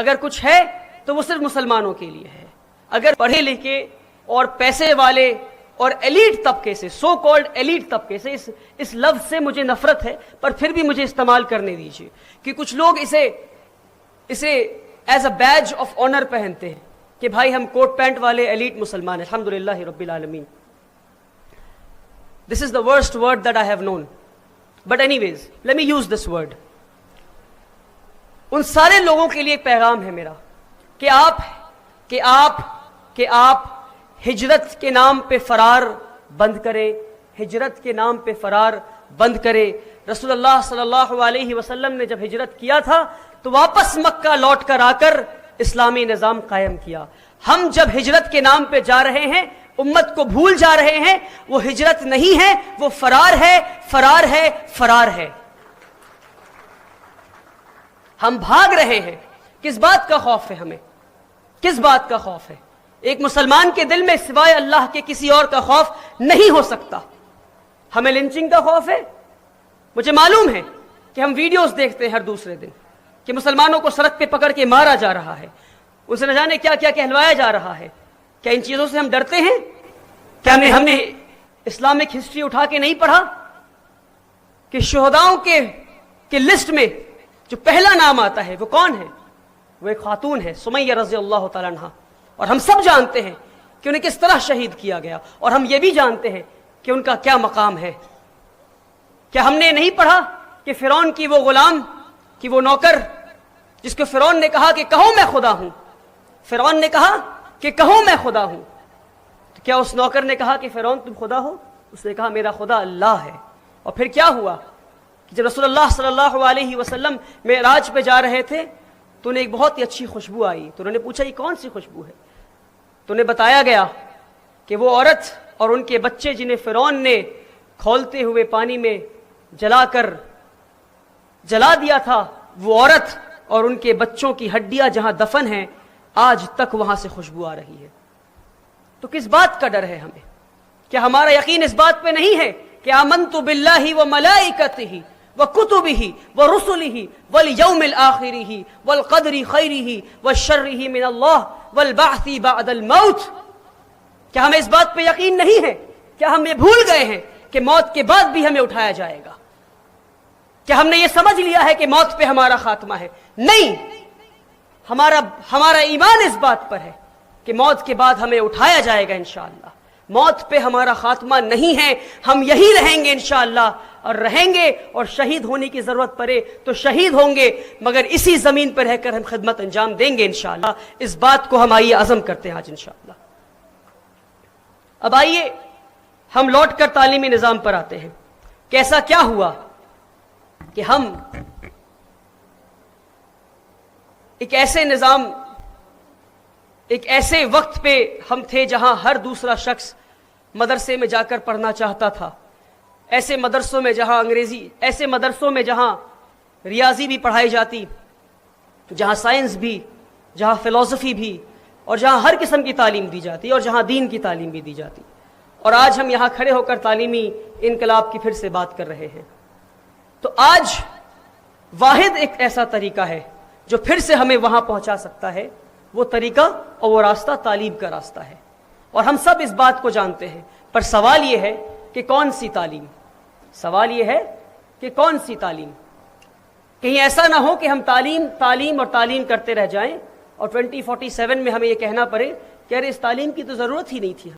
اگر کچھ ہے تو وہ صرف مسلمانوں کے لیے ہے. اگر پڑھے لکھے اور پیسے والے اور ایلیٹ طبقے سے، سو کالڈ ایلیٹ طبقے سے، اس لفظ سے مجھے نفرت ہے پر پھر بھی مجھے استعمال کرنے دیجیے، کہ کچھ لوگ اسے as a badge of honour پہنتے ہیں کہ بھائی ہم کوٹ پینٹ والے ایلیٹ مسلمان ہیں. الحمدللہ رب العالمین. This is the worst word that I have known. But anyways, let me use this word. ان سارے لوگوں کے لیے ایک پیغام ہے میرا کہ آپ ہجرت کے نام پہ فرار بند کرے، ہجرت کے نام پہ فرار بند کرے. رسول اللہ صلی اللہ علیہ وسلم نے جب ہجرت کیا تھا تو واپس مکہ لوٹ کر آ کر اسلامی نظام قائم کیا. ہم جب ہجرت کے نام پہ جا رہے ہیں امت کو بھول جا رہے ہیں. وہ ہجرت نہیں ہے، وہ فرار ہے، فرار ہے، فرار ہے. ہم بھاگ رہے ہیں. کس بات کا خوف ہے ہمیں؟ کس بات کا خوف ہے؟ ایک مسلمان کے دل میں سوائے اللہ کے کسی اور کا خوف نہیں ہو سکتا. ہمیں لنچنگ کا خوف ہے. مجھے معلوم ہے کہ ہم ویڈیوز دیکھتے ہیں ہر دوسرے دن کہ مسلمانوں کو سڑک پہ پکڑ کے مارا جا رہا ہے، ان سے نہ جانے کیا کیا کہلوایا جا رہا ہے. کیا ان چیزوں سے ہم ڈرتے ہیں؟ کیا ہم نے اسلامک ہسٹری اٹھا کے نہیں پڑھا کہ شہداؤں کے لسٹ میں جو پہلا نام آتا ہے وہ کون ہے؟ وہ ایک خاتون ہے، سمیہ رضی اللہ تعالیٰ عنہا. اور ہم سب جانتے ہیں کہ انہیں کس طرح شہید کیا گیا، اور ہم یہ بھی جانتے ہیں کہ ان کا کیا مقام ہے. کیا ہم نے نہیں پڑھا کہ فرعون کی وہ غلام، کہ وہ نوکر جس کو فرعون نے کہا کہ کہو میں خدا ہوں، فرعون نے کہا کہ کہو میں خدا ہوں، تو کیا اس نوکر نے کہا کہ فرعون تم خدا ہو؟ اس نے کہا میرا خدا اللہ ہے. اور پھر کیا ہوا کہ جب رسول اللہ صلی اللہ علیہ وسلم معراج پہ جا رہے تھے تو انہیں ایک بہت ہی اچھی خوشبو آئی. تو انہوں نے پوچھا یہ کون سی خوشبو ہے؟ تو انہیں بتایا گیا کہ وہ عورت اور ان کے بچے جنہیں فرعون نے کھولتے ہوئے پانی میں جلا دیا تھا، وہ عورت اور ان کے بچوں کی ہڈیاں جہاں دفن ہیں آج تک وہاں سے خوشبو آ رہی ہے. تو کس بات کا ڈر ہے ہمیں؟ کیا ہمارا یقین اس بات پہ نہیں ہے کہ آمنت باللہ وملائکتہ وکتبہ ورسلہ والیوم الآخر والقدر خیرہ وشرہ من اللہ والبعث بعد الموت؟ کیا ہمیں اس بات پہ یقین نہیں ہے؟ کیا ہم یہ بھول گئے ہیں کہ موت کے بعد بھی ہمیں اٹھایا جائے گا؟ کیا ہم نے یہ سمجھ لیا ہے کہ موت پہ ہمارا خاتمہ ہے؟ نہیں، ہمارا ایمان اس بات پر ہے کہ موت کے بعد ہمیں اٹھایا جائے گا انشاءاللہ. موت پہ ہمارا خاتمہ نہیں ہے. ہم یہی رہیں گے انشاءاللہ، اور رہیں گے، اور شہید ہونے کی ضرورت پڑے تو شہید ہوں گے، مگر اسی زمین پر رہ کر ہم خدمت انجام دیں گے انشاءاللہ. اس بات کو ہم آئیے عزم کرتے ہیں آج انشاءاللہ. اب آئیے ہم لوٹ کر تعلیمی نظام پر آتے ہیں. کیسا کیا ہوا کہ ہم ایک ایسے وقت پہ ہم تھے جہاں ہر دوسرا شخص مدرسے میں جا کر پڑھنا چاہتا تھا. ایسے مدرسوں میں جہاں ریاضی بھی پڑھائی جاتی، جہاں سائنس بھی، جہاں فلسفی بھی، اور جہاں ہر قسم کی تعلیم دی جاتی، اور جہاں دین کی تعلیم بھی دی جاتی. اور آج ہم یہاں کھڑے ہو کر تعلیمی انقلاب کی پھر سے بات کر رہے ہیں. تو آج واحد ایک ایسا طریقہ ہے جو پھر سے ہمیں وہاں پہنچا سکتا ہے. وہ طریقہ اور وہ راستہ تعلیم کا راستہ ہے، اور ہم سب اس بات کو جانتے ہیں. پر سوال یہ ہے کہ کون سی تعلیم؟ سوال یہ ہے کہ کون سی تعلیم؟ کہیں ایسا نہ ہو کہ ہم تعلیم اور تعلیم کرتے رہ جائیں اور 2047 میں ہمیں یہ کہنا پڑے کہ ارے اس تعلیم کی تو ضرورت ہی نہیں تھی.